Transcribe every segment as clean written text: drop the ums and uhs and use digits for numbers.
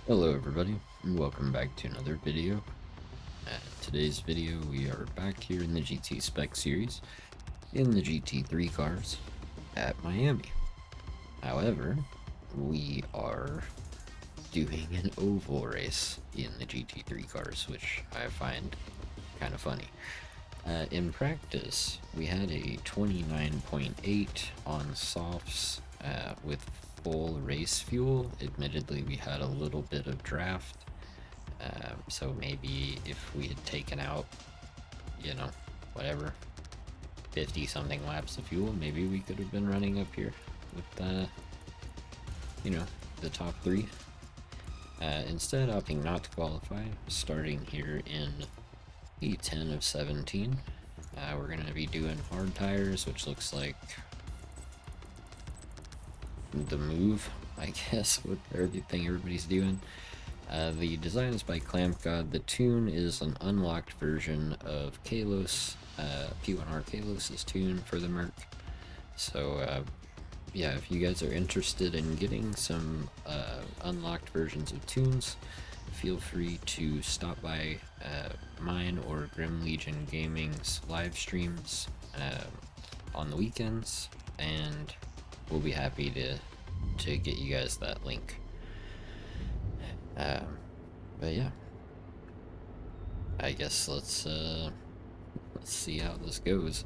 Hello everybody, and welcome back to another video. Today's video we are back here in the GT Spec series, in the GT3 cars, at Miami. However, we are doing an oval race in the GT3 cars, which I find kind of funny. In practice, we had a 29.8 on softs with full race fuel. Admittedly, we had a little bit of draft, so maybe if we had taken out, whatever, 50 something laps of fuel, maybe we could have been running up here with, the top three. Instead, opting not to qualify, starting here in E10 of 17. We're going to be doing hard tires, which looks like the move, I guess, with everything everybody's doing. The design is by Clamp God. The tune is an unlocked version of Kalos, P1R Kalos' tune for the Merc. So, yeah, if you guys are interested in getting some unlocked versions of tunes, feel free to stop by mine or Grim Legion Gaming's live streams on the weekends, and we'll be happy to get you guys that link. But yeah, I guess let's see how this goes.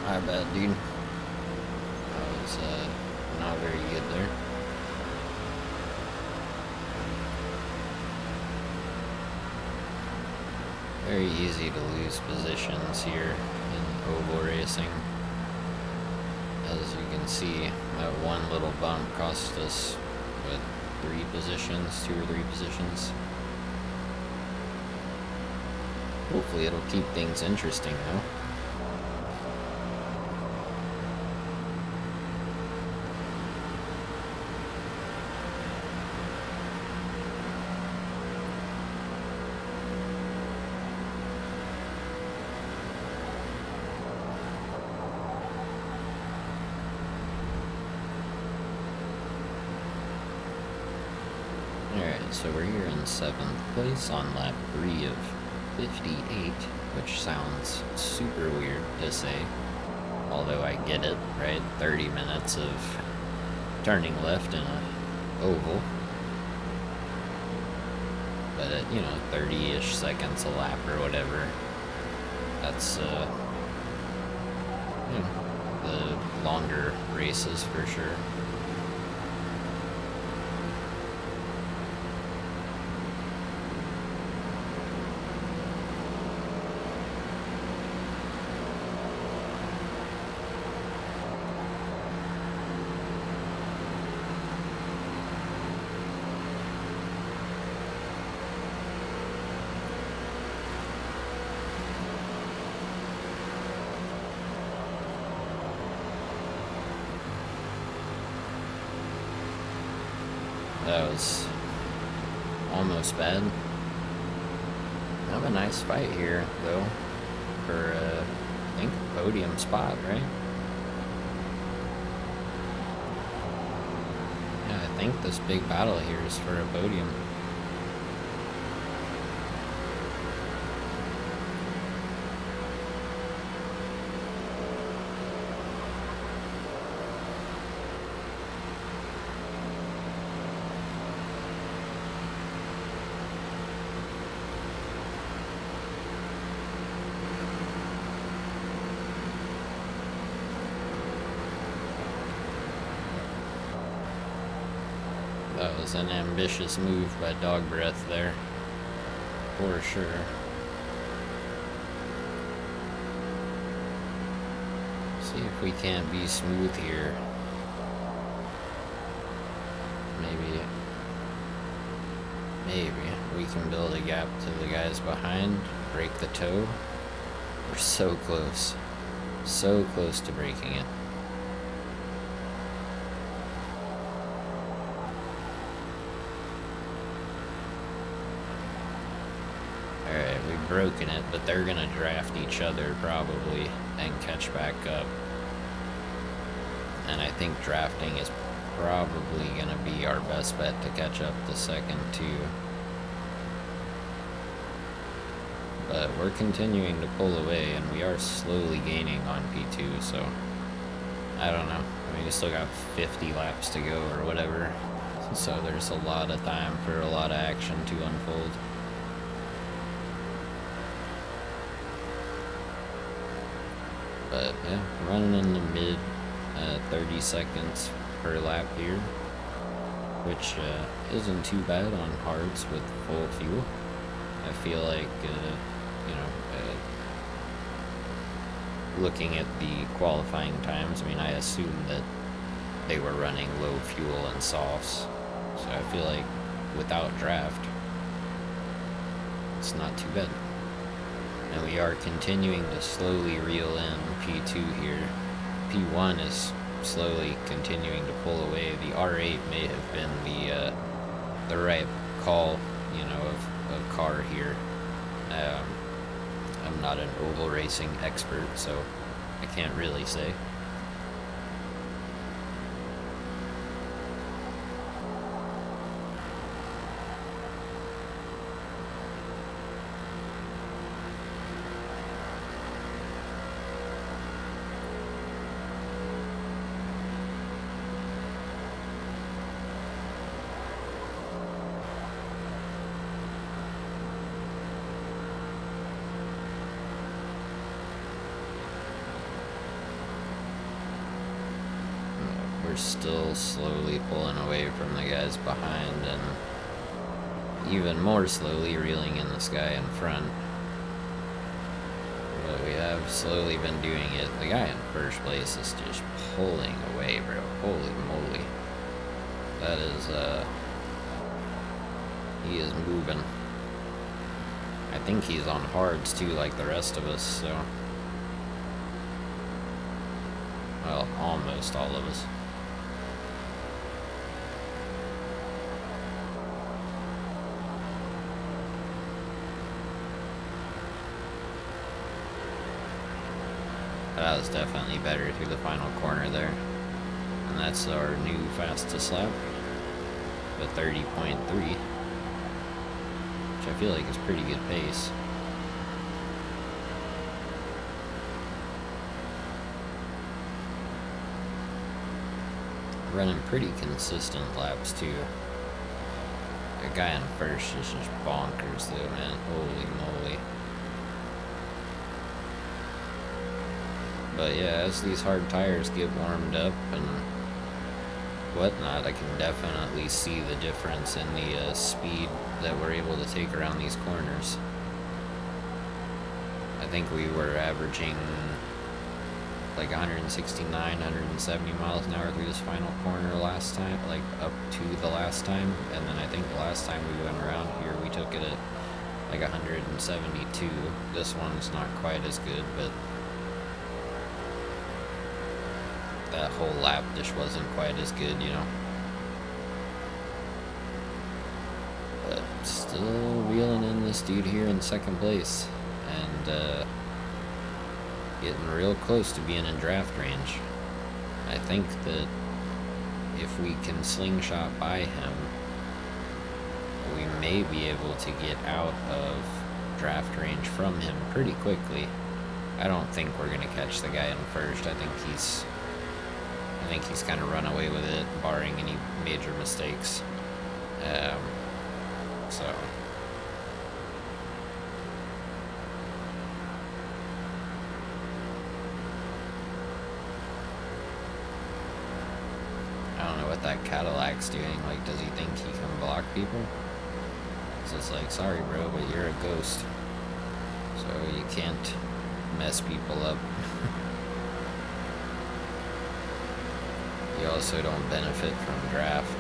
My bad, dude. I was not very good there. Very easy to lose positions here in oval racing. As you can see, that one little bump cost us, what, 3 positions, 2 or 3 positions. Hopefully it'll keep things interesting though. Alright, so we're here in 7th place on lap 3 of 58, which sounds super weird to say, although I get it, right? 30 minutes of turning left in a oval, but at, 30-ish seconds a lap or whatever, that's, the longer races for sure. That was almost bad. Have a nice fight here, though, for, I think, a podium spot, right? Yeah, I think this big battle here is for a podium. That was an ambitious move by Dog Breath there, for sure. See if we can't be smooth here maybe we can build a gap to the guys behind, break the toe. We're so close. So close to breaking it. Alright, we've broken it, but they're gonna draft each other probably and catch back up. And I think drafting is probably gonna be our best bet to catch up to second too. But we're continuing to pull away, and we are slowly gaining on P2, so I don't know. I mean, we still got 50 laps to go or whatever, so there's a lot of time for a lot of action to unfold. But yeah, running in the mid 30 seconds per lap here, which isn't too bad on hards with full fuel. I feel like, looking at the qualifying times, I mean, I assume that they were running low fuel and softs, so I feel like without draft, it's not too bad. And we are continuing to slowly reel in P2 here. P1 is slowly continuing to pull away. The R8 may have been the right call, of car here. I'm not an oval racing expert, so I can't really say. We're still slowly pulling away from the guys behind, and even more slowly reeling in this guy in front. But we have slowly been doing it. The guy in first place is just pulling away, bro. Holy moly. That is, he is moving. I think he's on hards too, like the rest of us, so. Well, almost all of us. That was definitely better through the final corner there. And that's our new fastest lap, the 30.3, which I feel like is pretty good pace. Running pretty consistent laps too. The guy in first is just bonkers though, man. Holy moly. But yeah, as these hard tires get warmed up and whatnot, I can definitely see the difference in the speed that we're able to take around these corners. I think we were averaging like 169, 170 miles an hour through this final corner last time, like up to the last time, and then I think the last time we went around here we took it at like 172. This one's not quite as good, but that whole lap just wasn't quite as good, But still reeling in this dude here in second place, and getting real close to being in draft range. I think that if we can slingshot by him, we may be able to get out of draft range from him pretty quickly. I don't think we're gonna catch the guy in first. I think he's kind of run away with it, barring any major mistakes. So I don't know what that Cadillac's doing. Like, does he think he can block people? It's just like, sorry bro, but you're a ghost, so you can't mess people up. You also don't benefit from draft.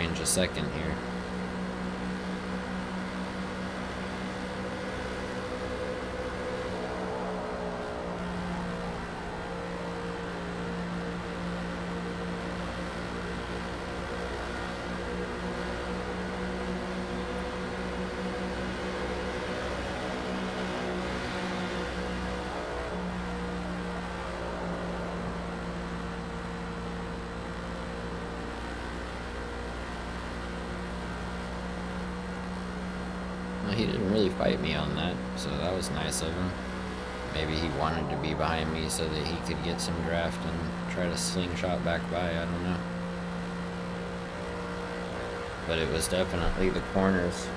range a second here. He didn't really fight me on that, so that was nice of him. Maybe he wanted to be behind me so that he could get some draft and try to slingshot back by, I don't know. But it was definitely the corners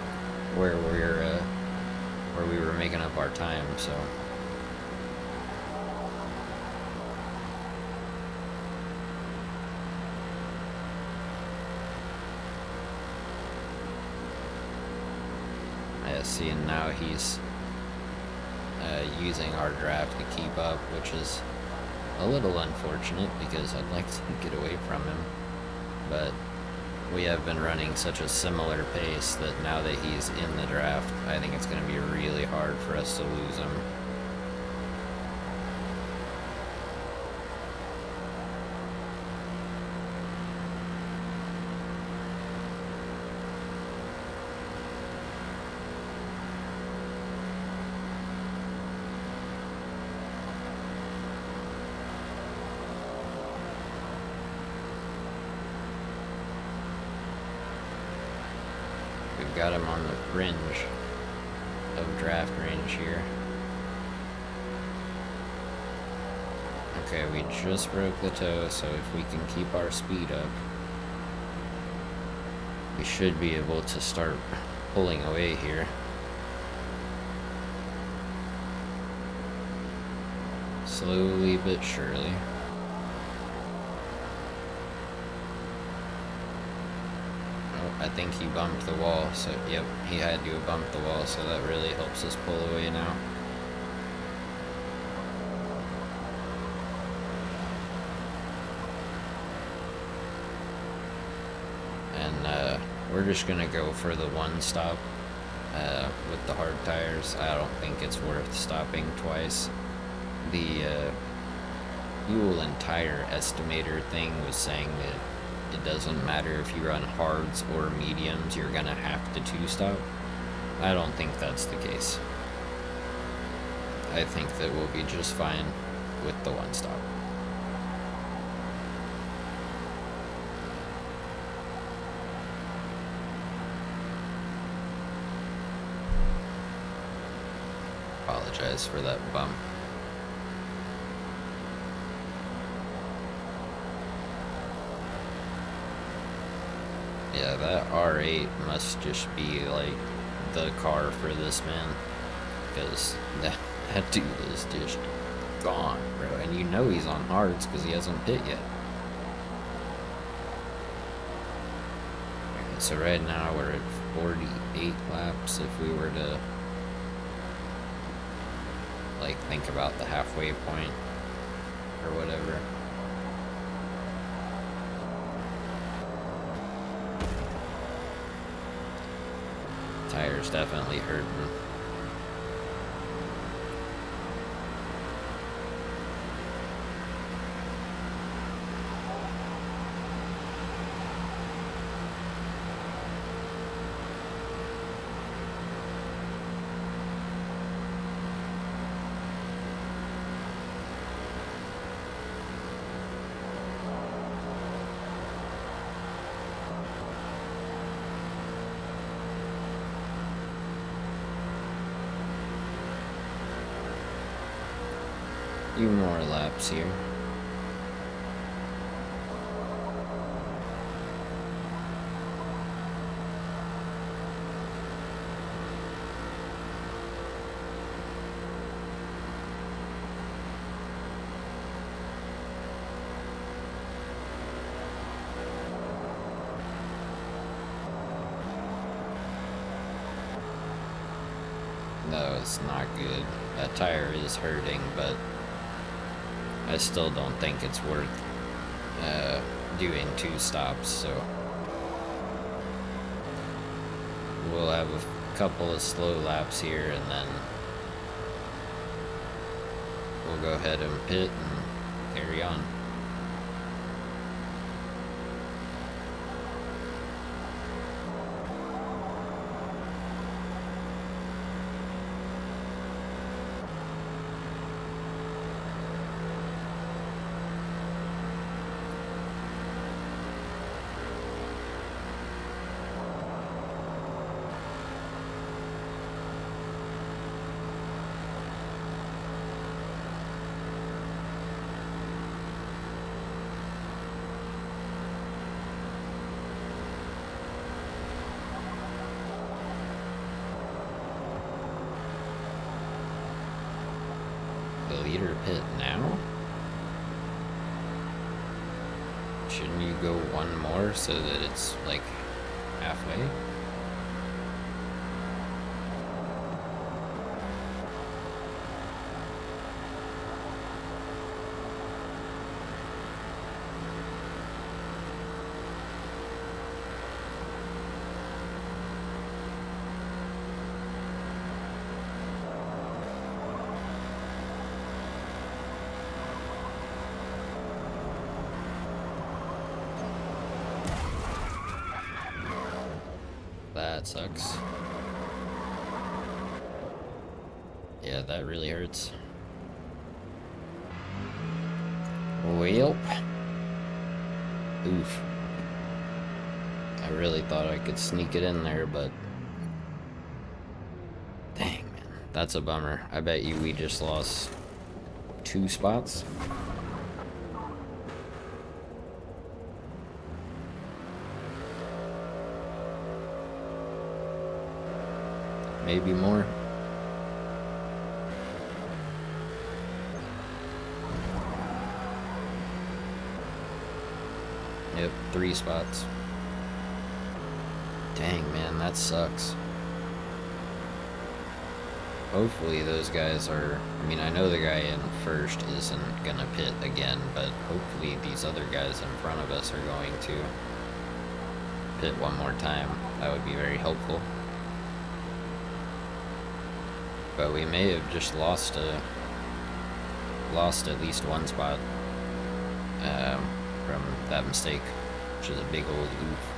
where we were making up our time, so. See, and now he's using our draft to keep up, which is a little unfortunate because I'd like to get away from him. But we have been running such a similar pace that now that he's in the draft, I think it's going to be really hard for us to lose him. Got him on the fringe of draft range here. Okay, we just broke the toe, so if we can keep our speed up, we should be able to start pulling away here. Slowly but surely. I think he bumped the wall, so yep, he had to have bumped the wall, so that really helps us pull away now. And we're just gonna go for the one stop with the hard tires. I don't think it's worth stopping twice. The fuel and tire estimator thing was saying that it doesn't matter if you run hards or mediums, you're gonna have to two-stop. I don't think that's the case. I think that we'll be just fine with the one-stop. Apologize for that bump. Yeah, that R8 must just be like the car for this man, because that dude is just gone, bro. And you know he's on hards because he hasn't pit yet. Okay, so right now we're at 48 laps. If we were to like think about the halfway point or whatever. Tires definitely hurting. Few more laps here. No, it's not good. That tire is hurting, but I still don't think it's worth doing two stops, so have a couple of slow laps here, and then we'll go ahead and pit and carry on. The leader pit now? Shouldn't you go one more so that it's like halfway? That sucks. Yeah, that really hurts. Well. Oof. I really thought I could sneak it in there, but... Dang, man. That's a bummer. I bet you we just lost 2 spots. Maybe more. Yep, 3 spots. Dang, man, that sucks. Hopefully those guys are... I mean, I know the guy in first isn't gonna pit again, but hopefully these other guys in front of us are going to pit one more time. That would be very helpful. But we may have just lost at least 1 spot from that mistake, which is a big old oof.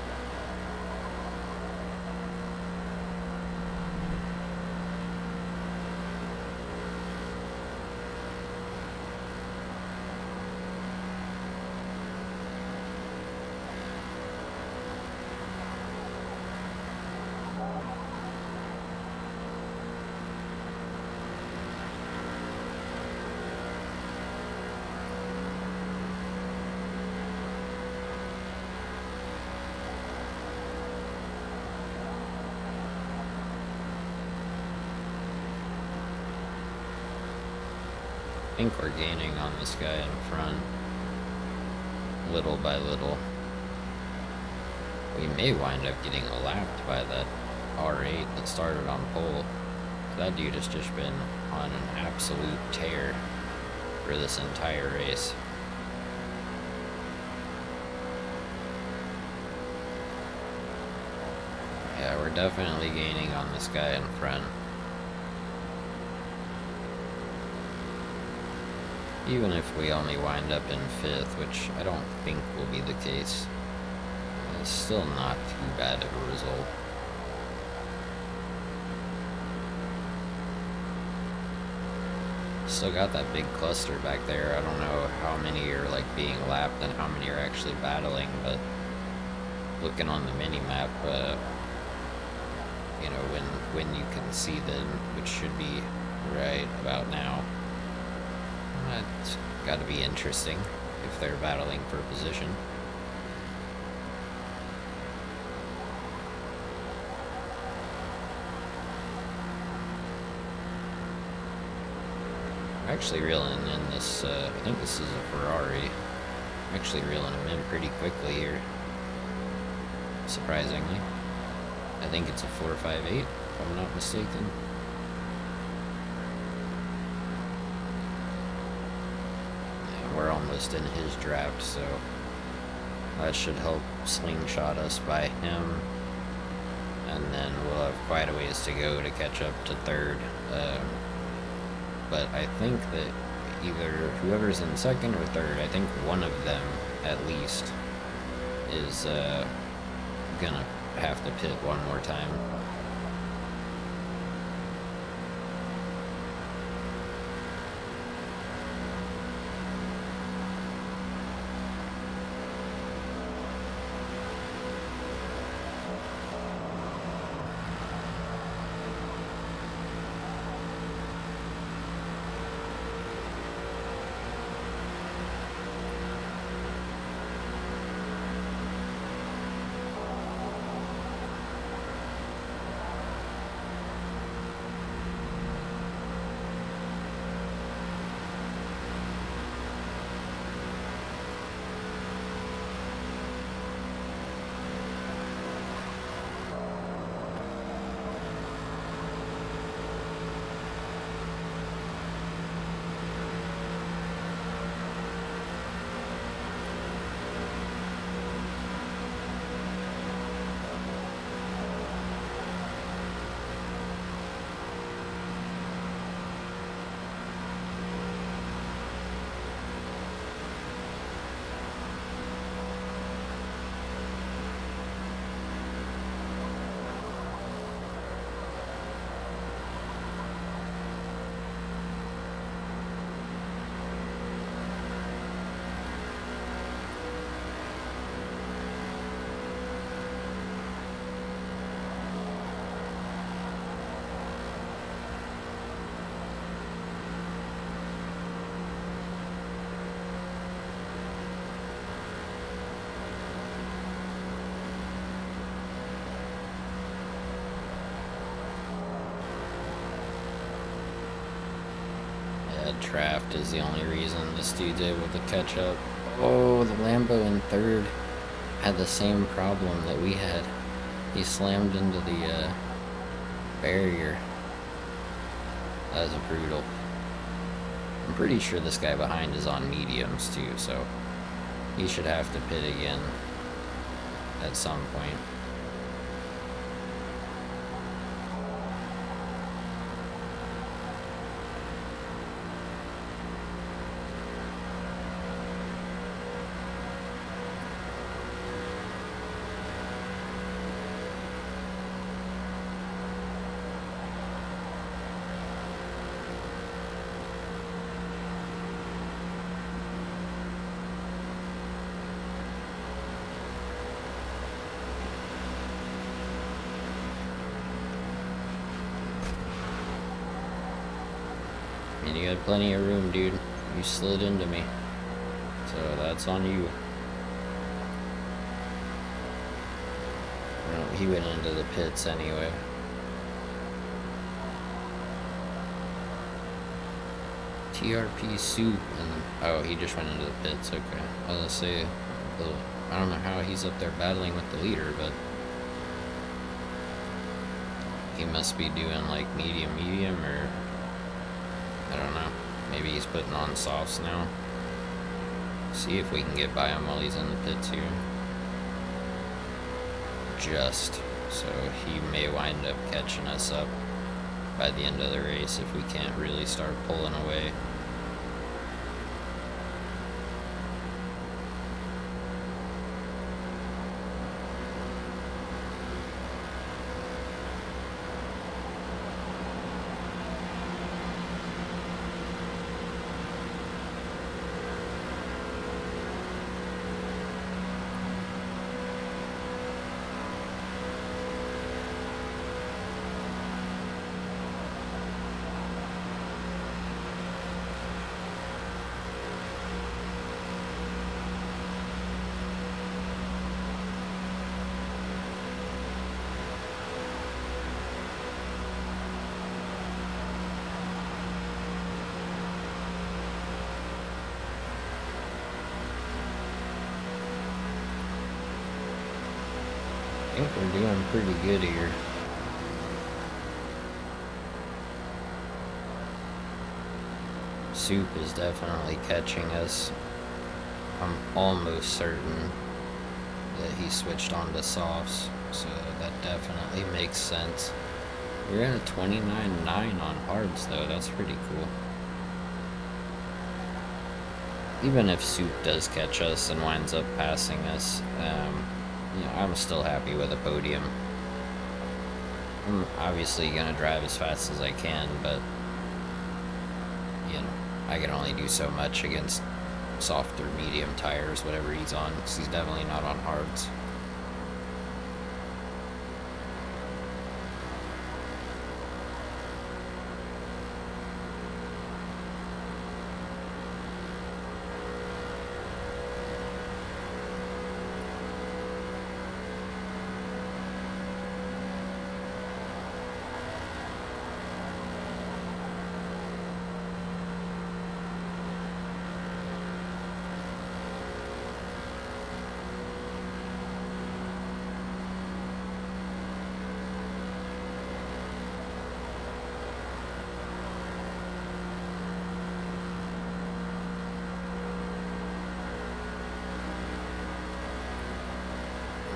I think we're gaining on this guy in front, little by little. We may wind up getting lapped by that R8 that started on pole. That dude has just been on an absolute tear for this entire race. Yeah, we're definitely gaining on this guy in front. Even if we only wind up in 5th, which I don't think will be the case, it's still not too bad of a result. Still got that big cluster back there. I don't know how many are like being lapped and how many are actually battling, but looking on the mini-map, you know, when you can see them, which should be right about now. It's got to be interesting if they're battling for position. I'm actually reeling in this, I think this is a Ferrari. I'm actually reeling them in pretty quickly here, surprisingly. I think it's a 458, if I'm not mistaken. We're almost in his draft, so that should help slingshot us by him, and then we'll still have quite a ways to go to catch up to third. But I think that either whoever's in second or third, I think one of them at least is gonna have to pit one more time. Draft is the only reason this dude's able to catch up. Oh, the Lambo in third had the same problem that we had. He slammed into the barrier. That was brutal. I'm pretty sure this guy behind is on mediums too, so he should have to pit again at some point. And you had plenty of room, dude. You slid into me. So that's on you. No, he went into the pits anyway. TRP soup and oh, he just went into the pits. Okay, I was gonna say, well, I don't know how he's up there battling with the leader, but he must be doing like medium, or I don't know. Maybe he's putting on softs now. See if we can get by him while he's in the pits here. Just so he may wind up catching us up by the end of the race if we can't really start pulling away. I think we're doing pretty good here. Soup is definitely catching us. I'm almost certain that he switched on to softs, so that definitely definitely makes sense. We're at a 29.9 on hards though, that's pretty cool. Even if Soup does catch us and winds up passing us, you know, I'm still happy with a podium. I'm obviously gonna drive as fast as I can, but you know, I can only do so much against soft or medium tires, whatever he's on, because he's definitely not on hards.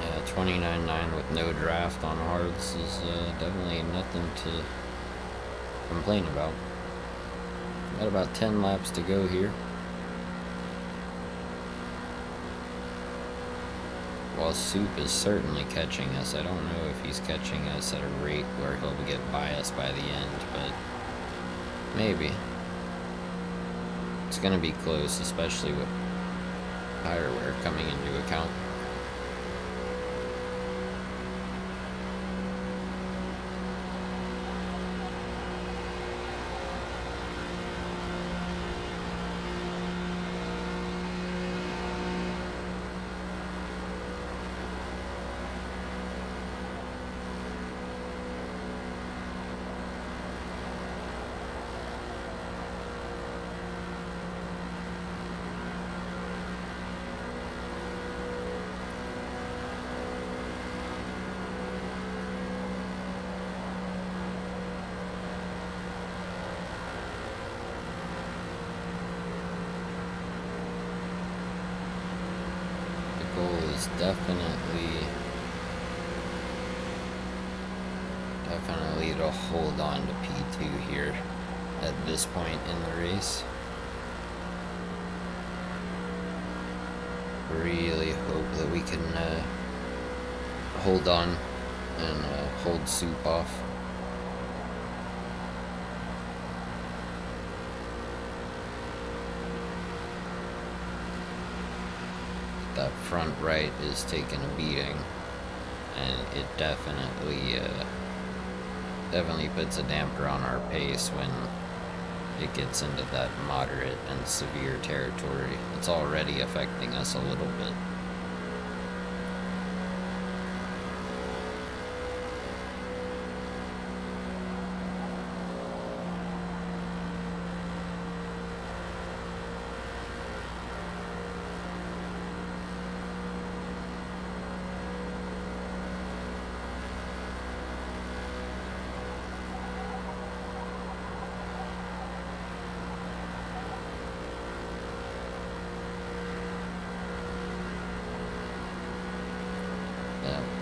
Yeah, 29.9 with no draft on hards is definitely nothing to complain about. Got about 10 laps to go here. While Soup is certainly catching us, I don't know if he's catching us at a rate where he'll get by us by the end, but maybe. It's gonna be close, especially with tire wear coming into account. Definitely to hold on to P2 here at this point in the race. Really hope that we can hold on and hold Soup off. That front right is taking a beating, and it definitely puts a damper on our pace when it gets into that moderate and severe territory. It's already affecting us a little bit.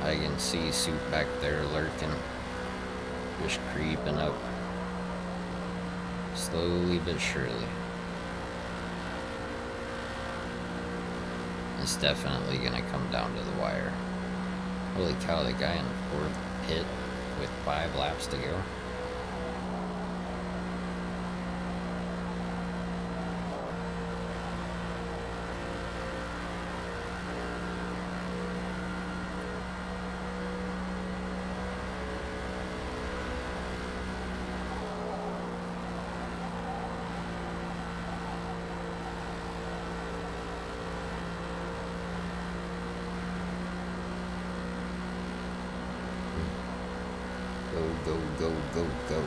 I can see Soup back there lurking, just creeping up, slowly but surely. It's definitely gonna come down to the wire. Holy cow, the guy in the fourth pit with 5 laps to go. Go, go, go, go.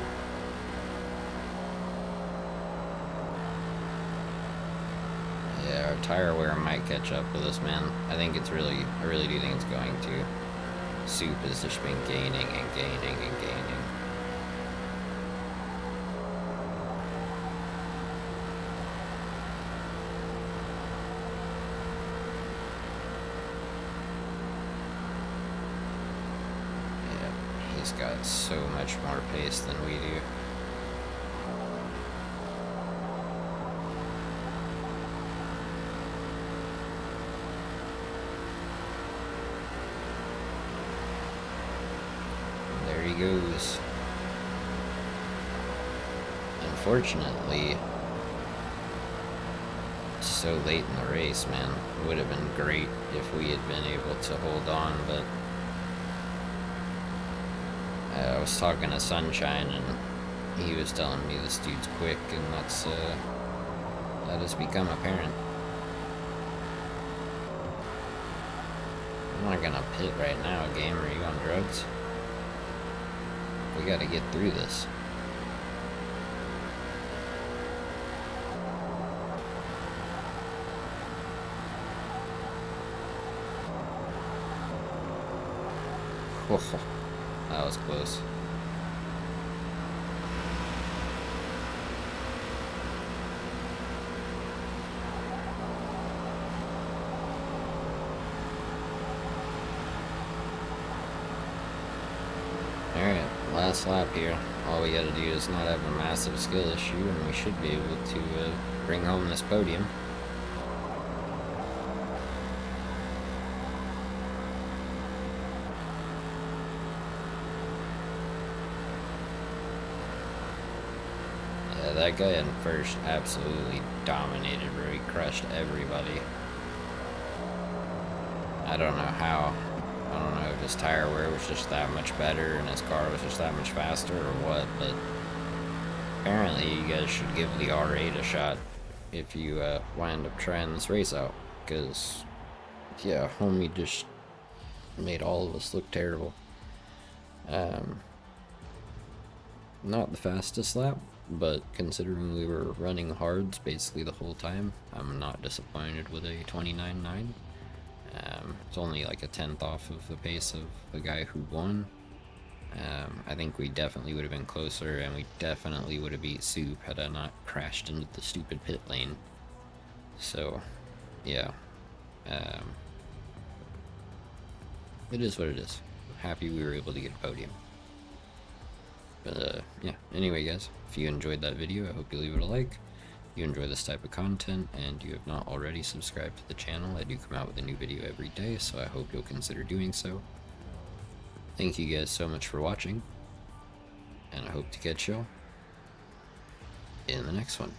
Yeah, our tire wear might catch up with us, man. I really do think it's going to. Soup has just been gaining and gaining and gaining. He's got so much more pace than we do. And there he goes. Unfortunately, so late in the race, man. It would have been great if we had been able to hold on, but I was talking to Sunshine, and he was telling me this dude's quick, and that has become apparent. I'm not gonna pit right now, game. Are you on drugs? We gotta get through this. That was close. Alright, last lap here. All we gotta do is not have a massive skill issue, and we should be able to bring home this podium. Yeah, that guy in first absolutely dominated, bro. He crushed everybody. I don't know how. I don't know if his tire wear was just that much better and his car was just that much faster or what, but apparently you guys should give the R8 a shot if you wind up trying this race out, because, yeah, homie just made all of us look terrible. Not the fastest lap, but considering we were running hards basically the whole time, I'm not disappointed with a 29.9. It's only like a tenth off of the pace of the guy who won. I think we definitely would have been closer, and we definitely would have beat Soup had I not crashed into the stupid pit lane. So, yeah. It is what it is. Happy we were able to get a podium. But, yeah. Anyway, guys, if you enjoyed that video, I hope you leave it a like. If you enjoy this type of content and you have not already subscribed to the channel, I do come out with a new video every day, so I hope you'll consider doing so. Thank you guys so much for watching, and I hope to catch y'all in the next one.